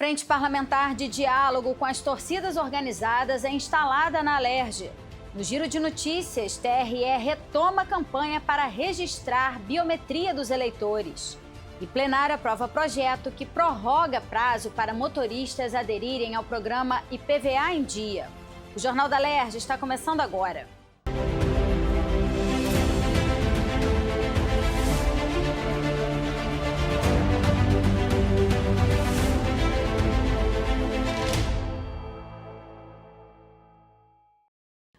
Frente Parlamentar de Diálogo com as Torcidas Organizadas é instalada na Alerj. No Giro de Notícias, TRE retoma a campanha para registrar biometria dos eleitores. E plenário aprova projeto que prorroga prazo para motoristas aderirem ao programa IPVA em Dia. O Jornal da Alerj está começando agora.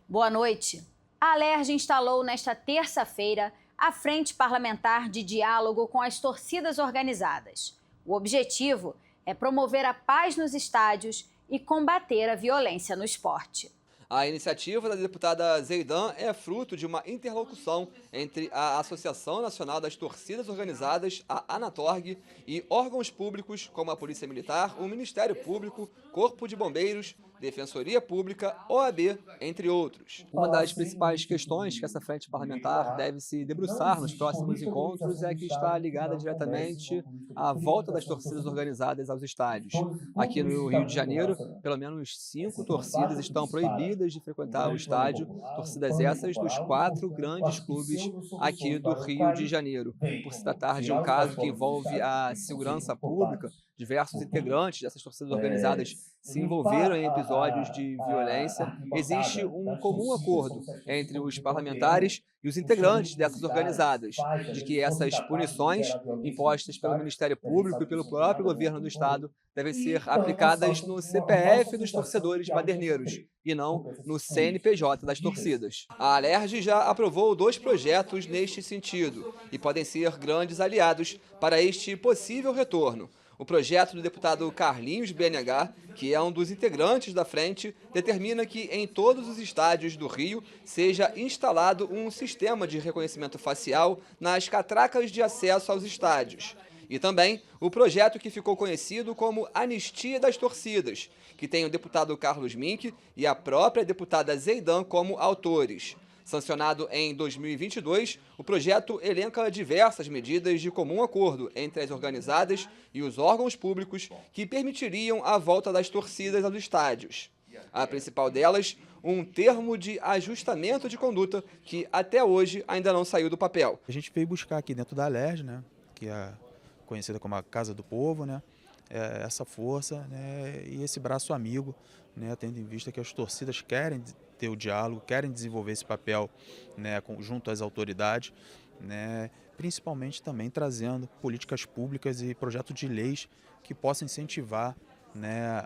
Boa noite. A Alerj instalou nesta terça-feira a Frente Parlamentar de Diálogo com as Torcidas Organizadas. O objetivo é promover a paz nos estádios e combater a violência no esporte. A iniciativa da deputada Zeidan é fruto de uma interlocução entre a Associação Nacional das Torcidas Organizadas, a Anatorg, e órgãos públicos como a Polícia Militar, o Ministério Público, Corpo de Bombeiros, Defensoria Pública, OAB, entre outros. Uma das principais questões que essa frente parlamentar deve se debruçar nos próximos encontros é que está ligada diretamente à volta das torcidas organizadas aos estádios. Aqui no Rio de Janeiro, pelo menos 5 torcidas estão proibidas de frequentar o estádio, torcidas essas dos 4 grandes clubes aqui do Rio de Janeiro. Por se tratar de um caso que envolve a segurança pública, diversos integrantes dessas torcidas organizadas se envolveram em episódios de violência. Existe um comum acordo entre os parlamentares e os integrantes dessas organizadas, de que essas punições impostas pelo Ministério Público e pelo próprio governo do Estado devem ser aplicadas no CPF dos torcedores baderneiros e não no CNPJ das torcidas. A Alerj já aprovou 2 projetos neste sentido e podem ser grandes aliados para este possível retorno. O projeto do deputado Carlinhos BNH, que é um dos integrantes da frente, determina que em todos os estádios do Rio seja instalado um sistema de reconhecimento facial nas catracas de acesso aos estádios. E também o projeto que ficou conhecido como Anistia das Torcidas, que tem o deputado Carlos Mink e a própria deputada Zeidan como autores. Sancionado em 2022, o projeto elenca diversas medidas de comum acordo entre as organizadas e os órgãos públicos que permitiriam a volta das torcidas aos estádios. A principal delas, um termo de ajustamento de conduta que até hoje ainda não saiu do papel. A gente veio buscar aqui dentro da Alerj, né, que é conhecida como a Casa do Povo, né, essa força, né, e esse braço amigo, né, tendo em vista que as torcidas querem ter o diálogo, querem desenvolver esse papel, né, junto às autoridades, né, principalmente também trazendo políticas públicas e projetos de leis que possam incentivar, né,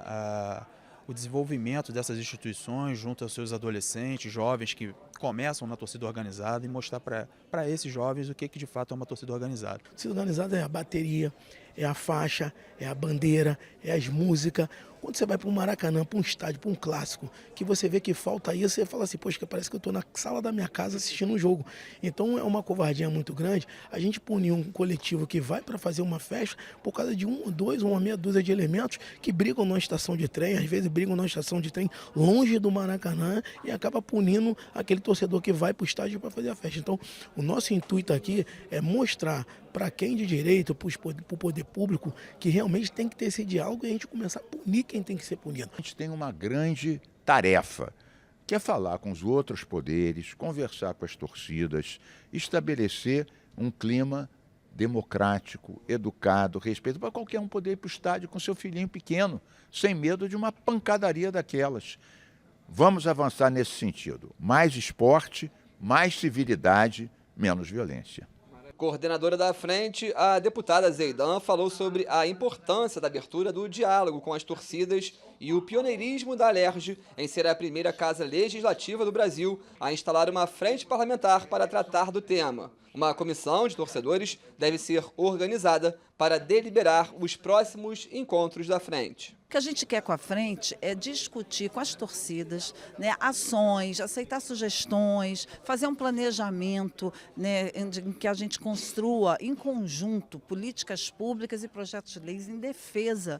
o desenvolvimento dessas instituições junto aos seus adolescentes, jovens que começam na torcida organizada e mostrar para esses jovens o que de fato é uma torcida organizada. A torcida organizada é a bateria, é a faixa, é a bandeira, é as músicas. Quando você vai para um Maracanã, para um estádio, para um clássico, que você vê que falta isso, você fala assim, poxa, parece que eu estou na sala da minha casa assistindo um jogo. Então é uma covardia muito grande a gente punir um coletivo que vai para fazer uma festa por causa de uma meia dúzia de elementos que brigam numa estação de trem, às vezes brigam numa estação de trem longe do Maracanã e acaba punindo aquele torcedor que vai para o estádio para fazer a festa. Então o nosso intuito aqui é mostrar para quem de direito, para o poder público, que realmente tem que ter esse diálogo e a gente começar a punir quem tem que ser punido. A gente tem uma grande tarefa, que é falar com os outros poderes, conversar com as torcidas, estabelecer um clima democrático, educado, respeito para qualquer um poder ir para o estádio com seu filhinho pequeno, sem medo de uma pancadaria daquelas. Vamos avançar nesse sentido. Mais esporte, mais civilidade, menos violência. Coordenadora da frente, a deputada Zeidan falou sobre a importância da abertura do diálogo com as torcidas e o pioneirismo da Alerj em ser a primeira casa legislativa do Brasil a instalar uma frente parlamentar para tratar do tema. Uma comissão de torcedores deve ser organizada para deliberar os próximos encontros da frente. O que a gente quer com a frente é discutir com as torcidas, né, ações, aceitar sugestões, fazer um planejamento, né, em que a gente construa em conjunto políticas públicas e projetos de leis em defesa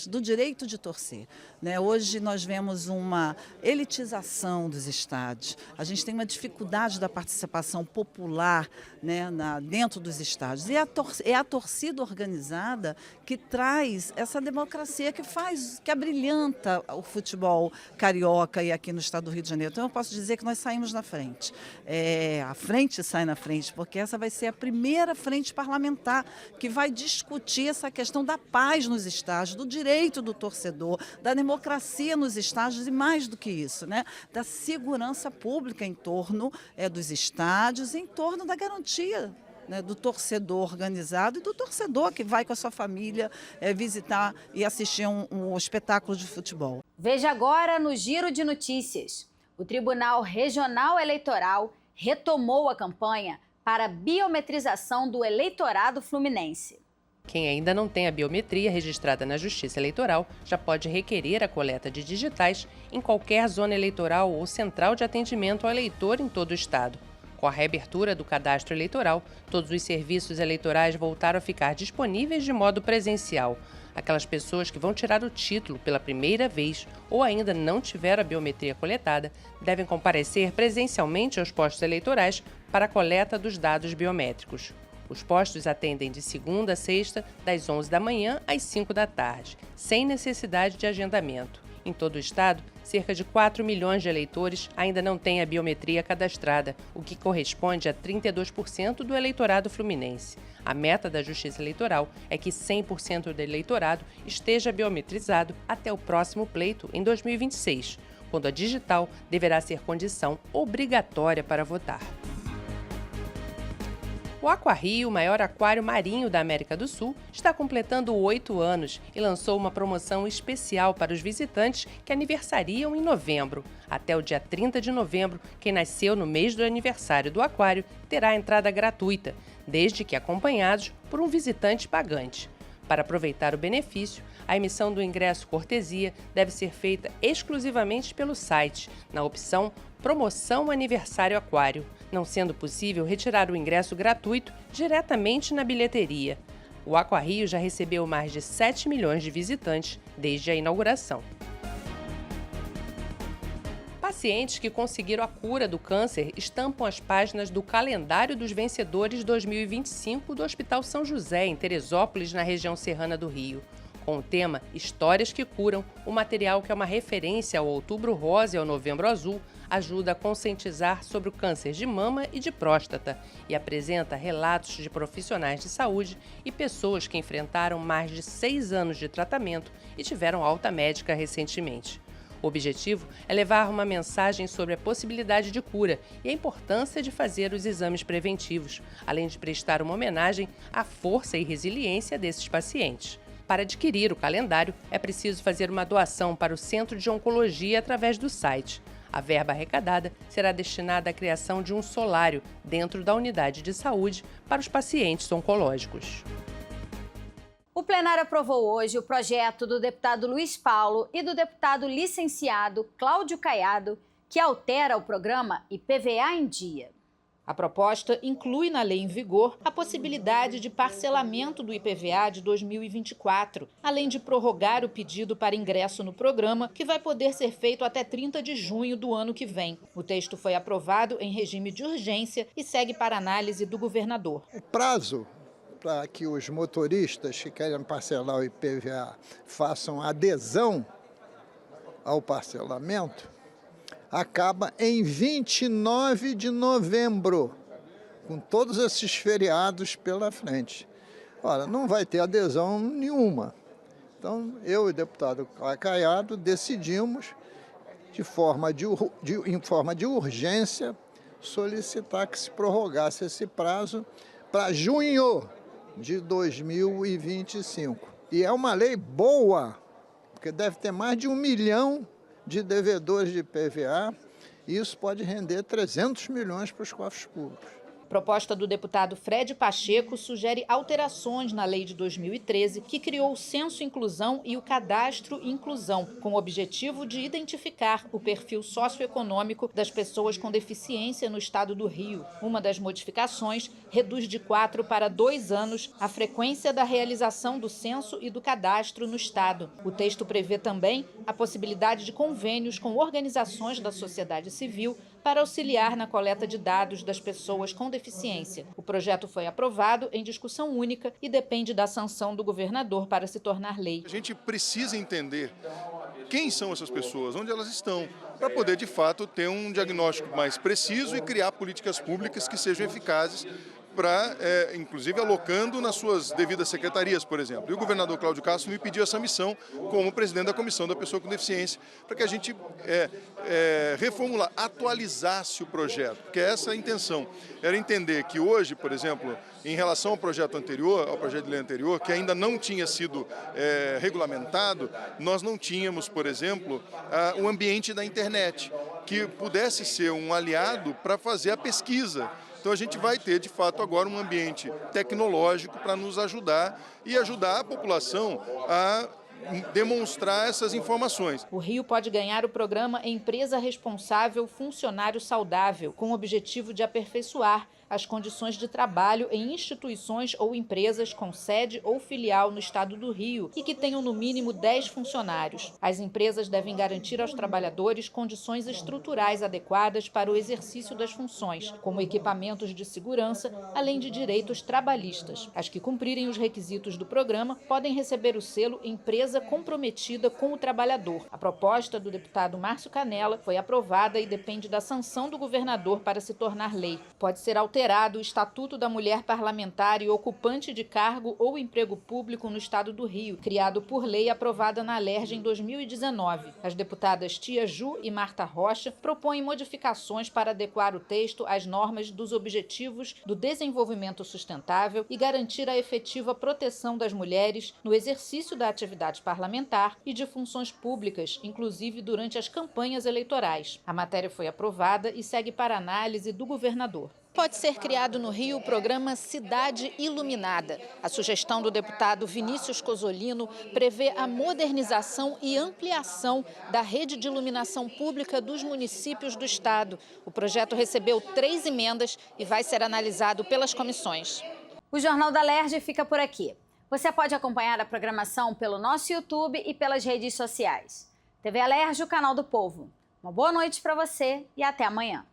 do direito de torcer. Né? Hoje nós vemos uma elitização dos estádios, a gente tem uma dificuldade da participação popular estar, né, dentro dos estádios. E é a torcida organizada que traz essa democracia que abrilhanta o futebol carioca e aqui no estado do Rio de Janeiro. Então eu posso dizer que nós saímos na frente. A frente sai na frente, porque essa vai ser a primeira frente parlamentar que vai discutir essa questão da paz nos estádios, do direito do torcedor, da democracia nos estádios e mais do que isso, né, da segurança pública em torno dos estádios, em torno da garantia, né, do torcedor organizado e do torcedor que vai com a sua família visitar e assistir um espetáculo de futebol. Veja agora no Giro de Notícias. O Tribunal Regional Eleitoral retomou a campanha para a biometrização do eleitorado fluminense. Quem ainda não tem a biometria registrada na Justiça Eleitoral já pode requerer a coleta de digitais em qualquer zona eleitoral ou central de atendimento ao eleitor em todo o estado. Com a reabertura do cadastro eleitoral, todos os serviços eleitorais voltaram a ficar disponíveis de modo presencial. Aquelas pessoas que vão tirar o título pela primeira vez ou ainda não tiveram a biometria coletada devem comparecer presencialmente aos postos eleitorais para a coleta dos dados biométricos. Os postos atendem de segunda a sexta, das 11 da manhã às 5 da tarde, sem necessidade de agendamento. Em todo o estado, cerca de 4 milhões de eleitores ainda não têm a biometria cadastrada, o que corresponde a 32% do eleitorado fluminense. A meta da Justiça Eleitoral é que 100% do eleitorado esteja biometrizado até o próximo pleito, em 2026, quando a digital deverá ser condição obrigatória para votar. O AquaRio, o maior aquário marinho da América do Sul, está completando 8 anos e lançou uma promoção especial para os visitantes que aniversariam em novembro. Até o dia 30 de novembro, quem nasceu no mês do aniversário do aquário terá entrada gratuita, desde que acompanhados por um visitante pagante. Para aproveitar o benefício, a emissão do ingresso cortesia deve ser feita exclusivamente pelo site, na opção Promoção Aniversário Aquário, não sendo possível retirar o ingresso gratuito diretamente na bilheteria. O AquaRio já recebeu mais de 7 milhões de visitantes desde a inauguração. Pacientes que conseguiram a cura do câncer estampam as páginas do Calendário dos Vencedores 2025 do Hospital São José, em Teresópolis, na região serrana do Rio. Com o tema Histórias que Curam, o material, que é uma referência ao Outubro Rosa e ao Novembro Azul, ajuda a conscientizar sobre o câncer de mama e de próstata e apresenta relatos de profissionais de saúde e pessoas que enfrentaram mais de 6 anos de tratamento e tiveram alta médica recentemente. O objetivo é levar uma mensagem sobre a possibilidade de cura e a importância de fazer os exames preventivos, além de prestar uma homenagem à força e resiliência desses pacientes. Para adquirir o calendário, é preciso fazer uma doação para o Centro de Oncologia através do site. A verba arrecadada será destinada à criação de um solário dentro da unidade de saúde para os pacientes oncológicos. O plenário aprovou hoje o projeto do deputado Luiz Paulo e do deputado licenciado Cláudio Caiado, que altera o programa IPVA em Dia. A proposta inclui na lei em vigor a possibilidade de parcelamento do IPVA de 2024, além de prorrogar o pedido para ingresso no programa, que vai poder ser feito até 30 de junho do ano que vem. O texto foi aprovado em regime de urgência e segue para análise do governador. O prazo para que os motoristas que querem parcelar o IPVA façam adesão ao parcelamento acaba em 29 de novembro, com todos esses feriados pela frente. Ora, não vai ter adesão nenhuma. Então, eu e o deputado Caiado decidimos, em forma de urgência, solicitar que se prorrogasse esse prazo para junho de 2025. E é uma lei boa, porque deve ter mais de 1 milhão de devedores de IPVA, e isso pode render 300 milhões para os cofres públicos. A proposta do deputado Fred Pacheco sugere alterações na lei de 2013, que criou o Censo Inclusão e o Cadastro Inclusão, com o objetivo de identificar o perfil socioeconômico das pessoas com deficiência no estado do Rio. Uma das modificações reduz de 4 para 2 anos a frequência da realização do censo e do cadastro no estado. O texto prevê também a possibilidade de convênios com organizações da sociedade civil para auxiliar na coleta de dados das pessoas com deficiência. O projeto foi aprovado em discussão única e depende da sanção do governador para se tornar lei. A gente precisa entender quem são essas pessoas, onde elas estão, para poder, de fato, ter um diagnóstico mais preciso e criar políticas públicas que sejam eficazes para, inclusive, alocando nas suas devidas secretarias, por exemplo. E o governador Cláudio Castro me pediu essa missão como presidente da Comissão da Pessoa com Deficiência, para que a gente reformular, atualizasse o projeto, porque essa é a intenção. Era entender que hoje, por exemplo, em relação ao projeto anterior, ao projeto de lei anterior, que ainda não tinha sido regulamentado, nós não tínhamos, por exemplo, o ambiente da internet, que pudesse ser um aliado para fazer a pesquisa. Então a gente vai ter, de fato, agora um ambiente tecnológico para nos ajudar e ajudar a população a demonstrar essas informações. O Rio pode ganhar o programa Empresa Responsável Funcionário Saudável, com o objetivo de aperfeiçoar as condições de trabalho em instituições ou empresas com sede ou filial no estado do Rio e que tenham no mínimo 10 funcionários. As empresas devem garantir aos trabalhadores condições estruturais adequadas para o exercício das funções, como equipamentos de segurança, além de direitos trabalhistas. As que cumprirem os requisitos do programa podem receber o selo Empresa Comprometida com o Trabalhador. A proposta do deputado Márcio Canella foi aprovada e depende da sanção do governador para se tornar lei. Pode ser alterado o Estatuto da Mulher Parlamentar e ocupante de cargo ou emprego público no estado do Rio, criado por lei aprovada na Alerj em 2019. As deputadas Tia Ju e Marta Rocha propõem modificações para adequar o texto às normas dos Objetivos do Desenvolvimento Sustentável e garantir a efetiva proteção das mulheres no exercício da atividade parlamentar e de funções públicas, inclusive durante as campanhas eleitorais. A matéria foi aprovada e segue para análise do governador. Pode ser criado no Rio o programa Cidade Iluminada. A sugestão do deputado Vinícius Cozzolino prevê a modernização e ampliação da rede de iluminação pública dos municípios do estado. O projeto recebeu 3 emendas e vai ser analisado pelas comissões. O Jornal da Alerj fica por aqui. Você pode acompanhar a programação pelo nosso YouTube e pelas redes sociais. TV Alerj, o canal do povo. Uma boa noite para você e até amanhã.